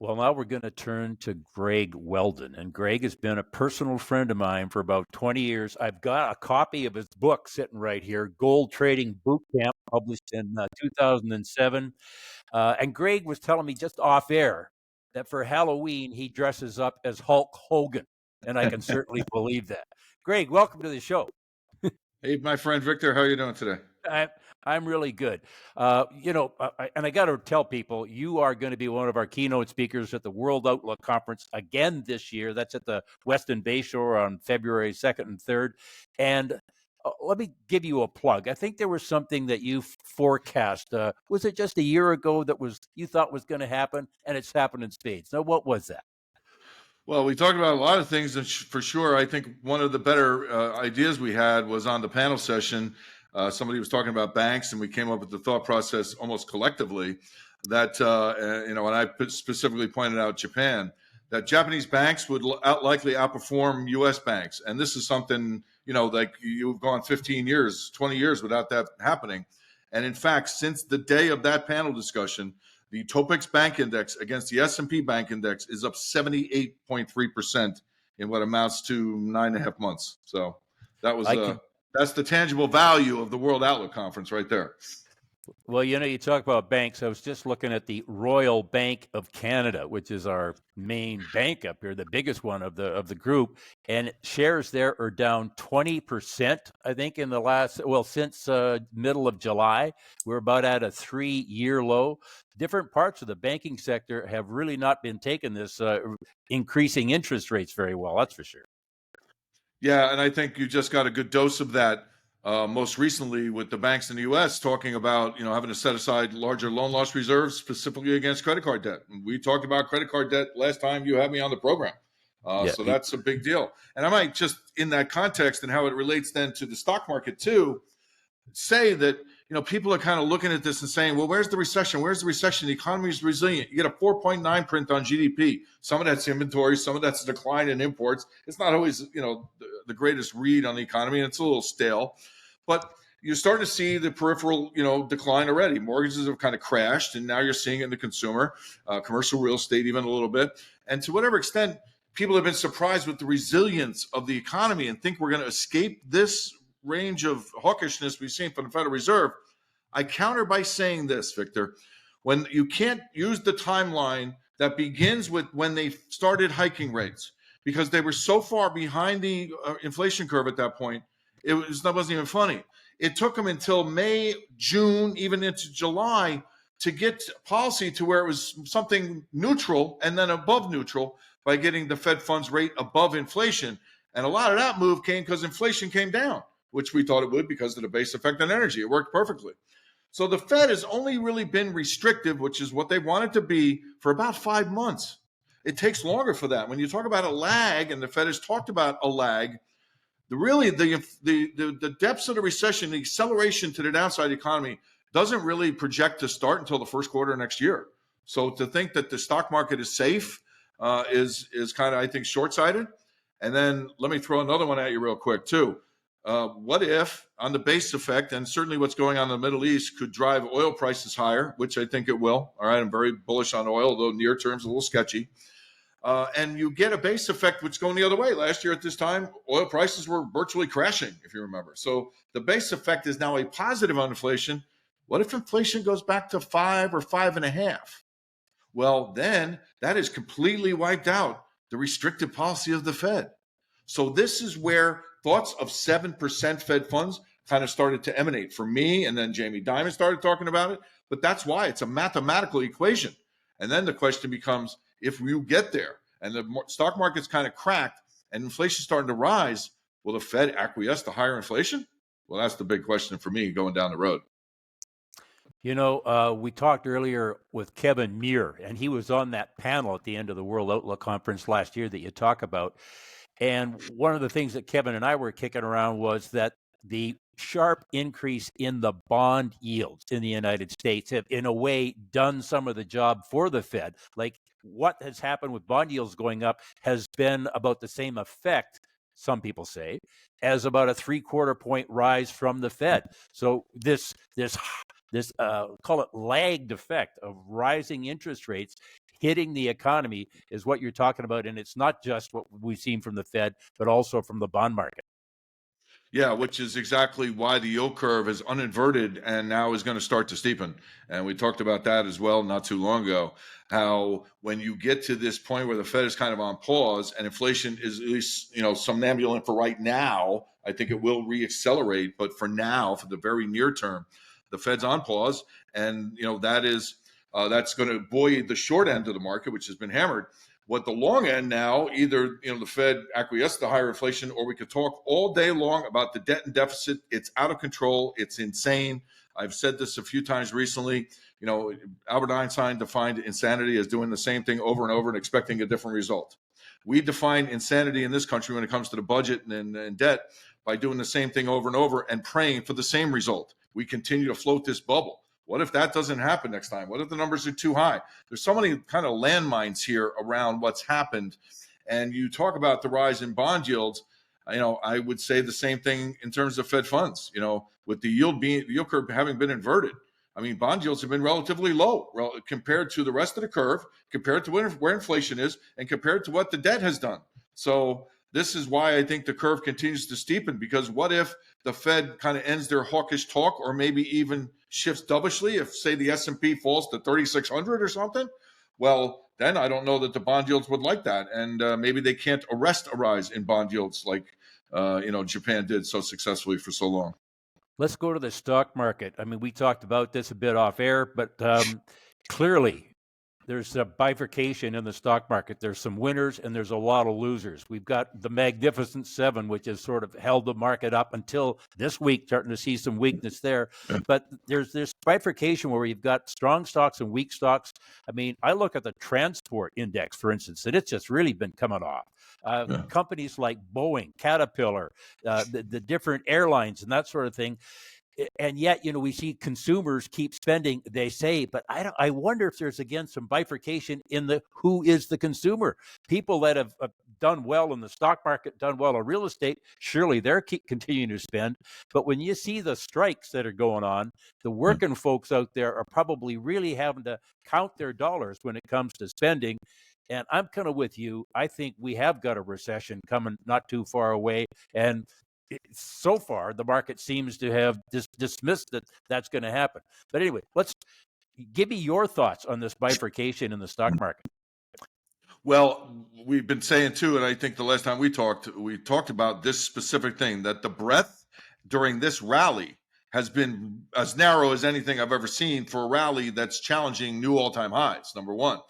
Well, now we're going to turn to Greg Weldon. And Greg has been a personal friend of mine for about 20 years. I've got a copy of his book sitting right here, Gold Trading Boot Camp, published in 2007. And Greg was telling me just off air that for Halloween, he dresses up as Hulk Hogan. And I can certainly believe that. Greg, welcome to the show. Hey, my friend Victor, how are you doing today? I'm really good. And I got to tell people, you are going to be one of our keynote speakers at the World Outlook Conference again this year. That's at the Westin Bayshore on February 2nd and 3rd. And let me give you a plug. I think there was something that you forecast. Was it just a year ago that you thought was going to happen, and it's happened in spades? Now, what was that? Well, we talked about a lot of things, and for sure, I think one of the better ideas we had was on the panel session. Somebody was talking about banks, and we came up with the thought process almost collectively that, and I specifically pointed out Japan, that Japanese banks would likely outperform U.S. banks. And this is something, like you've gone 15 years, 20 years without that happening. And in fact, since the day of that panel discussion, the Topix Bank Index against the S&P Bank Index is up 78.3% in what amounts to 9.5 months. So that was that's the tangible value of the World Outlook Conference right there. Well, you talk about banks. I was just looking at the Royal Bank of Canada, which is our main bank up here, the biggest one of the group, and shares there are down 20%. I think since middle of July, we're about at a 3-year low. Different parts of the banking sector have really not been taking this increasing interest rates very well. That's for sure. Yeah, and I think you just got a good dose of that. Most recently with the banks in the U.S. talking about, having to set aside larger loan loss reserves specifically against credit card debt. And we talked about credit card debt last time you had me on the program. So that's a big deal. And I might just, in that context and how it relates then to the stock market too, say that, people are kind of looking at this and saying, well, where's the recession? Where's the recession? The economy is resilient. You get a 4.9 print on GDP. Some of that's inventory. Some of that's a decline in imports. It's not always, the greatest read on the economy, and it's a little stale. But you're starting to see the peripheral, decline already. Mortgages have kind of crashed, and now you're seeing it in the consumer, commercial real estate even a little bit. And to whatever extent, people have been surprised with the resilience of the economy and think we're going to escape this range of hawkishness we've seen from the Federal Reserve. I counter by saying this, Victor, when you can't use the timeline that begins with when they started hiking rates, because they were so far behind the inflation curve at that point, that wasn't even funny. It took them until May, June, even into July to get policy to where it was something neutral and then above neutral by getting the Fed funds rate above inflation. And a lot of that move came because inflation came down, which we thought it would because of the base effect on energy. It worked perfectly. So the Fed has only really been restrictive, which is what they wanted to be, for about 5 months. It takes longer for that. When you talk about a lag, and the Fed has talked about a lag, the depths of the recession, the acceleration to the downside economy doesn't really project to start until the first quarter of next year. So to think that the stock market is safe is kind of, I think, short-sighted. And then let me throw another one at you real quick, too. What if, on the base effect, and certainly what's going on in the Middle East could drive oil prices higher, which I think it will. All right, I'm very bullish on oil, though near term's a little sketchy. And you get a base effect which is going the other way. Last year at this time, oil prices were virtually crashing, if you remember. So the base effect is now a positive on inflation. What if inflation goes back to 5 or 5.5? Well, then that is completely wiped out the restrictive policy of the Fed. So this is where thoughts of 7% Fed funds kind of started to emanate for me, and then Jamie Dimon started talking about it. But that's why it's a mathematical equation. And then the question becomes, if you get there and the stock market's kind of cracked and inflation's starting to rise, will the Fed acquiesce to higher inflation? Well, that's the big question for me going down the road. We talked earlier with Kevin Muir, and he was on that panel at the end of the World Outlook Conference last year that you talk about. And one of the things that Kevin and I were kicking around was that the sharp increase in the bond yields in the United States have, in a way, done some of the job for the Fed. Like, what has happened with bond yields going up has been about the same effect, some people say, as about a 3/4 point rise from the Fed. So this call it lagged effect of rising interest rates hitting the economy is what you're talking about. And it's not just what we've seen from the Fed, but also from the bond market. Yeah, which is exactly why the yield curve is uninverted and now is going to start to steepen. And we talked about that as well not too long ago. How when you get to this point where the Fed is kind of on pause and inflation is at least, somnambulant for right now, I think it will reaccelerate. But for now, for the very near term, the Fed's on pause, and that's going to buoy the short end of the market, which has been hammered. What the long end now, either the Fed acquiesced to higher inflation, or we could talk all day long about the debt and deficit. It's out of control. It's insane. I've said this a few times recently. Albert Einstein defined insanity as doing the same thing over and over and expecting a different result. We define insanity in this country when it comes to the budget and debt by doing the same thing over and over and praying for the same result. We continue to float this bubble. What if that doesn't happen next time? What if the numbers are too high? There's so many kind of landmines here around what's happened. And you talk about the rise in bond yields. I would say the same thing in terms of Fed funds, with the yield curve having been inverted. I mean, bond yields have been relatively low compared to the rest of the curve, compared to where inflation is, and compared to what the debt has done. So this is why I think the curve continues to steepen, because what if the Fed kind of ends their hawkish talk, or maybe even shifts dovishly if, say, the S&P falls to 3,600 or something? Well, then I don't know that the bond yields would like that. And maybe they can't arrest a rise in bond yields like, Japan did so successfully for so long. Let's go to the stock market. I mean, we talked about this a bit off air, but clearly there's a bifurcation in the stock market. There's some winners and there's a lot of losers. We've got the Magnificent Seven, which has sort of held the market up until this week, starting to see some weakness there. But there's this bifurcation where you've got strong stocks and weak stocks. I mean, I look at the transport index, for instance, and it's just really been coming off. Companies like Boeing, Caterpillar, the different airlines and that sort of thing. And yet, we see consumers keep spending, they say, but I wonder if there's, again, some bifurcation in who is the consumer. People that have done well in the stock market, done well in real estate, surely they're continuing to spend. But when you see the strikes that are going on, the working folks out there are probably really having to count their dollars when it comes to spending. And I'm kind of with you. I think we have got a recession coming not too far away. And so far, the market seems to have dismissed that that's going to happen. But anyway, let's give me your thoughts on this bifurcation in the stock market. Well, we've been saying too, and I think the last time we talked about this specific thing, that the breadth during this rally has been as narrow as anything I've ever seen for a rally that's challenging new all-time highs, number one.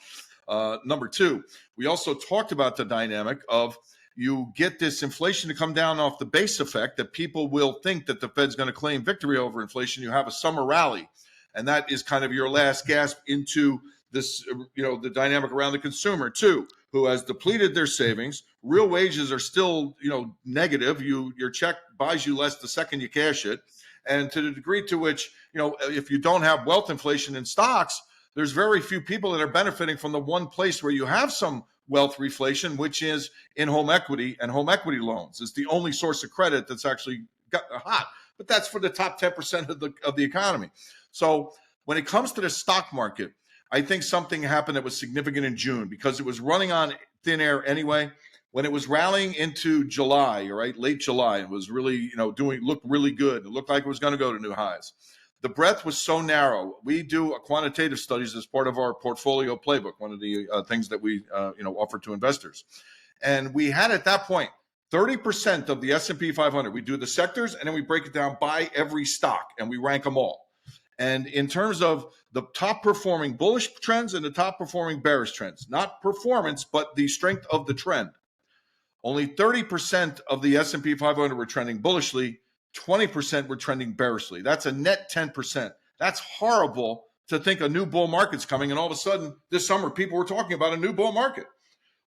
Number two, we also talked about the dynamic of you get this inflation to come down off the base effect that people will think that the Fed's going to claim victory over inflation. You have a summer rally, and that is kind of your last gasp into this, the dynamic around the consumer too, who has depleted their savings. Real wages are still, negative. Your check buys you less the second you cash it. And to the degree to which, if you don't have wealth inflation in stocks, there's very few people that are benefiting from the one place where you have some wealth reflation, which is in home equity, and home equity loans is the only source of credit that's actually got hot. But that's for the top 10% of the economy. So when it comes to the stock market, I think something happened that was significant in June, because it was running on thin air anyway. When it was rallying into July, right, late July, it was really, looked really good. It looked like it was going to go to new highs. The breadth was so narrow. We do a quantitative studies as part of our portfolio playbook, one of the things that we offer to investors. And we had at that point 30% of the S&P 500. We do the sectors, and then we break it down by every stock, and we rank them all. And in terms of the top performing bullish trends and the top performing bearish trends, not performance, but the strength of the trend, only 30% of the S&P 500 were trending bullishly. 20% were trending bearishly. That's a net 10%. That's horrible to think a new bull market's coming, and all of a sudden this summer people were talking about a new bull market.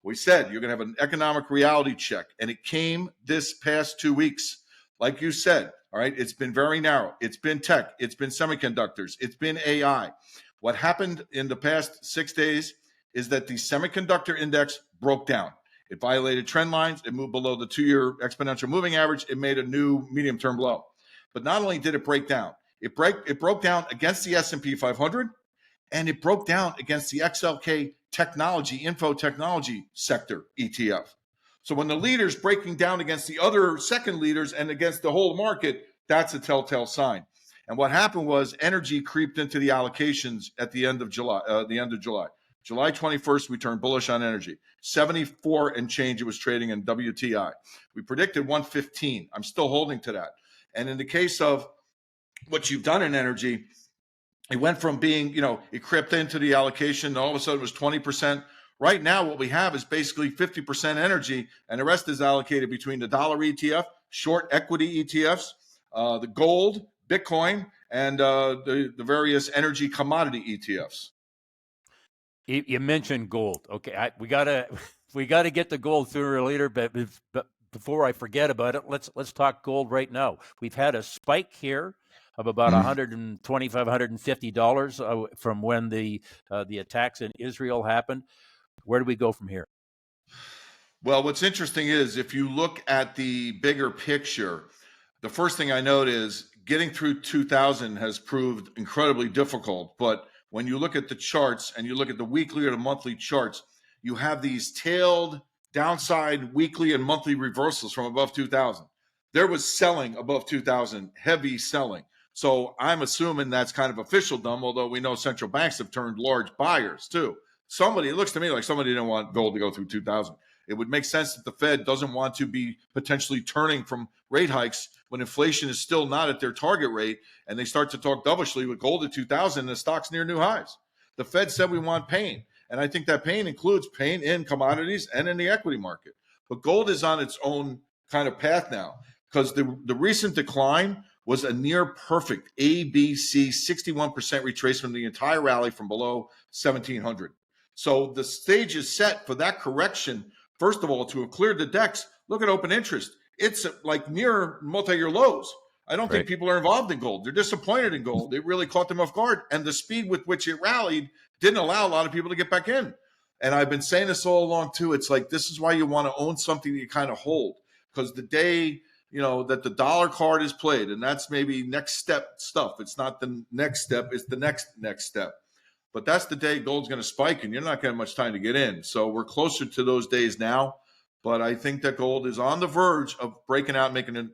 We said you're going to have an economic reality check, and it came this past 2 weeks. Like you said, all right, it's been very narrow. It's been tech. It's been semiconductors. It's been AI. What happened in the past 6 days is that the semiconductor index broke down. It violated trend lines. It moved below the 2-year exponential moving average. It made a new medium-term low. But not only did it break down, it broke down against the S&P 500, and it broke down against the XLK info technology sector ETF. So when the leader's breaking down against the other second leaders and against the whole market, that's a telltale sign. And what happened was energy creeped into the allocations at the end of July. July 21st, we turned bullish on energy. 74 and change it was trading in WTI. We predicted 115. I'm still holding to that. And in the case of what you've done in energy, it went from being, it crept into the allocation, and all of a sudden it was 20%. Right now, what we have is basically 50% energy, and the rest is allocated between the dollar ETF, short equity ETFs, the gold, Bitcoin, and the various energy commodity ETFs. You mentioned gold. Okay, we gotta get to gold sooner or later. But before I forget about it, let's talk gold right now. We've had a spike here of about $125, $150 from when the attacks in Israel happened. Where do we go from here? Well, what's interesting is if you look at the bigger picture, the first thing I note is getting through 2000 has proved incredibly difficult. But when you look at the charts and you look at the weekly or the monthly charts, you have these tailed downside weekly and monthly reversals from above 2000. There was selling above 2000, heavy selling. So I'm assuming that's kind of officialdom, although we know central banks have turned large buyers too. It looks to me like somebody didn't want gold to go through 2000. It would make sense that the Fed doesn't want to be potentially turning from rate hikes when inflation is still not at their target rate, and they start to talk dovishly with gold at 2000 and the stock's near new highs. The Fed said we want pain, and I think that pain includes pain in commodities and in the equity market. But gold is on its own kind of path now because the recent decline was a near perfect ABC 61% retracement of the entire rally from below 1700. So the stage is set for that correction. First of all, to have cleared the decks, look at open interest. It's like near multi-year lows. I don't think people are involved in gold. They're disappointed in gold. It really caught them off guard. And the speed with which it rallied didn't allow a lot of people to get back in. And I've been saying this all along, too. It's like this is why you want to own something that you kind of hold. Because the day, that the dollar card is played, and that's maybe next step stuff. It's not the next step. It's the next step. But that's the day gold's going to spike, and you're not going to have much time to get in. So we're closer to those days now. But I think that gold is on the verge of breaking out, making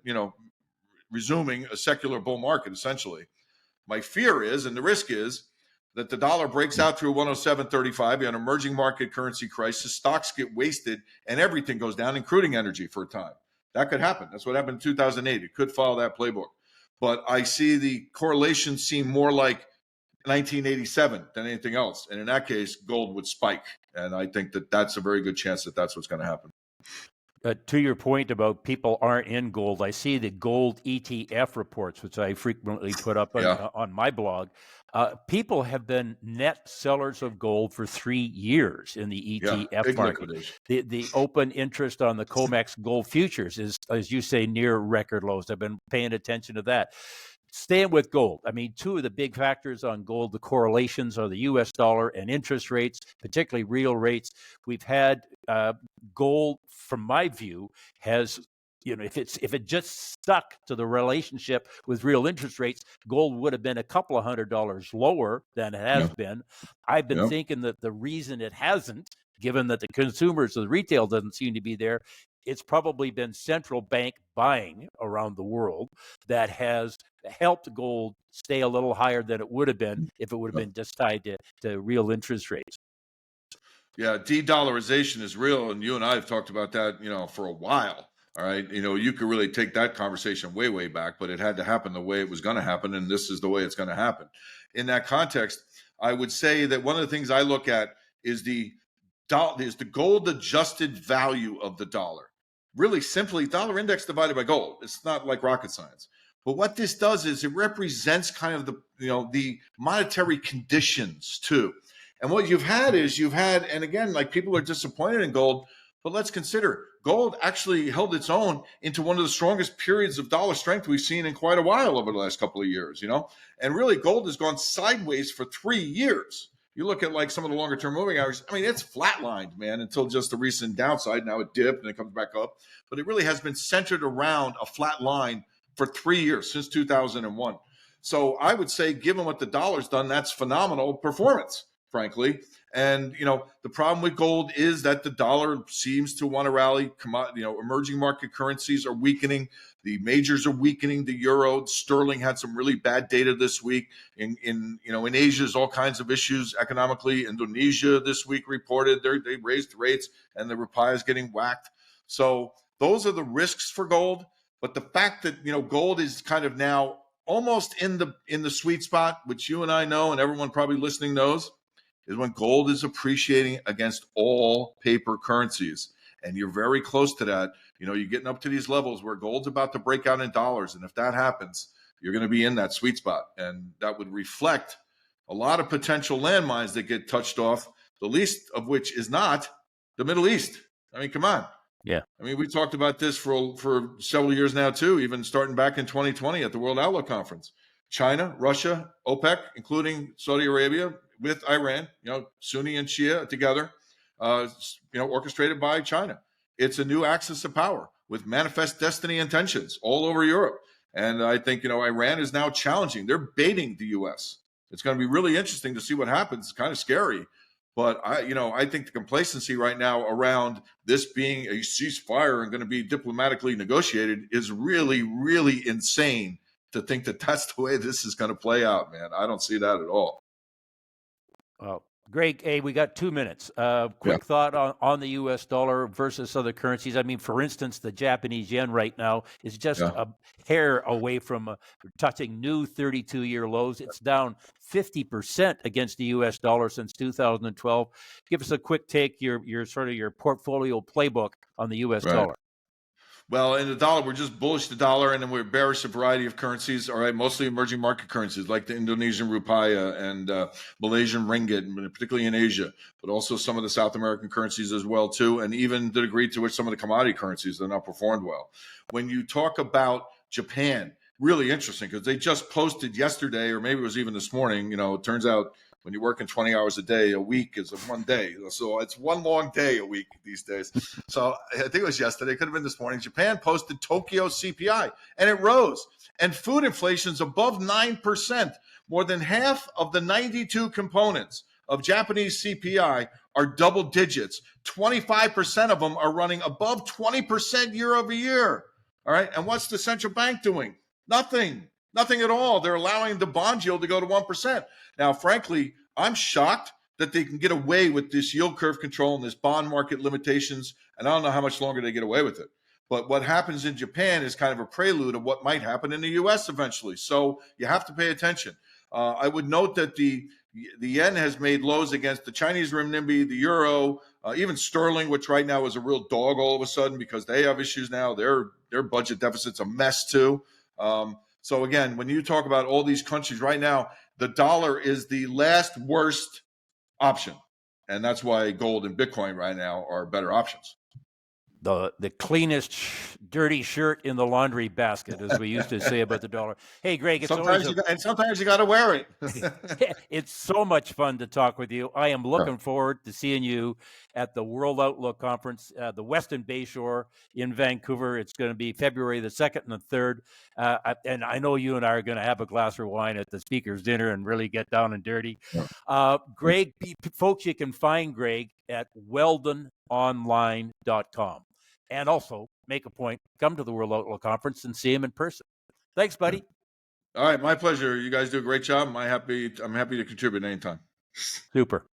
resuming a secular bull market, essentially. My fear is, and the risk is, that the dollar breaks out through 107.35. You have an emerging market currency crisis. Stocks get wasted, and everything goes down, including energy for a time. That could happen. That's what happened in 2008. It could follow that playbook. But I see the correlation seem more like 1987 than anything else. And in that case, gold would spike. And I think that that's a very good chance that that's what's going to happen. To your point about people aren't in gold, I see the gold ETF reports, which I frequently put up on my blog. People have been net sellers of gold for 3 years in the ETF market. The open interest on the COMEX gold futures is, as you say, near record lows. I've been paying attention to that. Staying with gold, I mean, two of the big factors on gold, the correlations are the U.S. dollar and interest rates, particularly real rates. We've had gold, from my view, has, if it just stuck to the relationship with real interest rates, gold would have been a couple of $100 lower than it has been. I've been thinking that the reason it hasn't, given that the consumers, the retail doesn't seem to be there, it's probably been central bank buying around the world that has helped gold stay a little higher than it would have been if it would have been just tied to real interest rates. Yeah, de-dollarization is real, and you and I have talked about that, for a while. All right, you could really take that conversation way, way back, but it had to happen the way it was going to happen, and this is the way it's going to happen. In that context, I would say that one of the things I look at is the gold-adjusted value of the dollar. Really simply, dollar index divided by gold. It's not like rocket science. But what this does is it represents kind of the monetary conditions too. And what you've had, and again, like people are disappointed in gold, but let's consider gold actually held its own into one of the strongest periods of dollar strength we've seen in quite a while over the last couple of years, and really gold has gone sideways for 3 years. You look at like some of the longer term moving averages, I mean, it's flatlined, man, until just the recent downside. Now it dipped and it comes back up, but it really has been centered around a flat line for 3 years, since 2001. So I would say, given what the dollar's done, that's phenomenal performance frankly. And the problem with gold is that the dollar seems to want to rally. Emerging market currencies are weakening. The majors are weakening. The euro, sterling had some really bad data this week. In Asia, there's all kinds of issues economically. Indonesia this week reported they raised rates and the rupiah is getting whacked. So those are the risks for gold. But the fact that gold is kind of now almost in the sweet spot, which you and I know, and everyone probably listening knows, is when gold is appreciating against all paper currencies. And you're very close to that. You're getting up to these levels where gold's about to break out in dollars. And if that happens, you're going to be in that sweet spot. And that would reflect a lot of potential landmines that get touched off, the least of which is not the Middle East. I mean, come on. Yeah. I mean, we talked about this for several years now, too, even starting back in 2020 at the World Outlook Conference. China, Russia, OPEC, including Saudi Arabia, with Iran, Sunni and Shia together, orchestrated by China. It's a new axis of power with manifest destiny intentions all over Europe. And I think, Iran is now challenging. They're baiting the U.S. It's going to be really interesting to see what happens. It's kind of scary. But I think the complacency right now around this being a ceasefire and going to be diplomatically negotiated is really, really insane to think that that's the way this is going to play out, man. I don't see that at all. Greg, hey, we got 2 minutes. Quick thought on the U.S. dollar versus other currencies. I mean, for instance, the Japanese yen right now is just a hair away from touching new 32-year lows. It's down 50% against the U.S. dollar since 2012. Give us a quick take, your sort of your portfolio playbook on the U.S. dollar. Well, in the dollar, we're just bullish the dollar, and then we're bearish a variety of currencies. All right, mostly emerging market currencies like the Indonesian rupiah and Malaysian ringgit, particularly in Asia, but also some of the South American currencies as well too, and even the degree to which some of the commodity currencies have not performed well. When you talk about Japan, really interesting because they just posted yesterday, or maybe it was even this morning. It turns out when you're working 20 hours a day, a week is one day. So it's one long day a week these days. So I think it was yesterday. It could have been this morning. Japan posted Tokyo CPI, and it rose. And food inflation is above 9%. More than half of the 92 components of Japanese CPI are double digits. 25% of them are running above 20% year over year. All right. And what's the central bank doing? Nothing at all. They're allowing the bond yield to go to 1%. Now, frankly, I'm shocked that they can get away with this yield curve control and this bond market limitations. And I don't know how much longer they get away with it. But what happens in Japan is kind of a prelude of what might happen in the U.S. eventually. So you have to pay attention. I would note that the yen has made lows against the Chinese renminbi, the euro, even sterling, which right now is a real dog all of a sudden because they have issues now. Their budget deficit's a mess too. So again, when you talk about all these countries right now, the dollar is the last worst option. And that's why gold and Bitcoin right now are better options. The cleanest dirty shirt in the laundry basket, as we used to say about the dollar. Hey, Greg, sometimes you got to wear it. It's so much fun to talk with you. I am looking forward to seeing you at the World Outlook Conference, the Western Bayshore in Vancouver. It's going to be February the 2nd and the 3rd. And I know you and I are going to have a glass of wine at the speaker's dinner and really get down and dirty. Greg, folks, you can find Greg at weldononline.com. And also make a point, come to the World Outlook Conference and see him in person. Thanks, buddy. All right, my pleasure. You guys do a great job. I'm happy to contribute anytime. Super.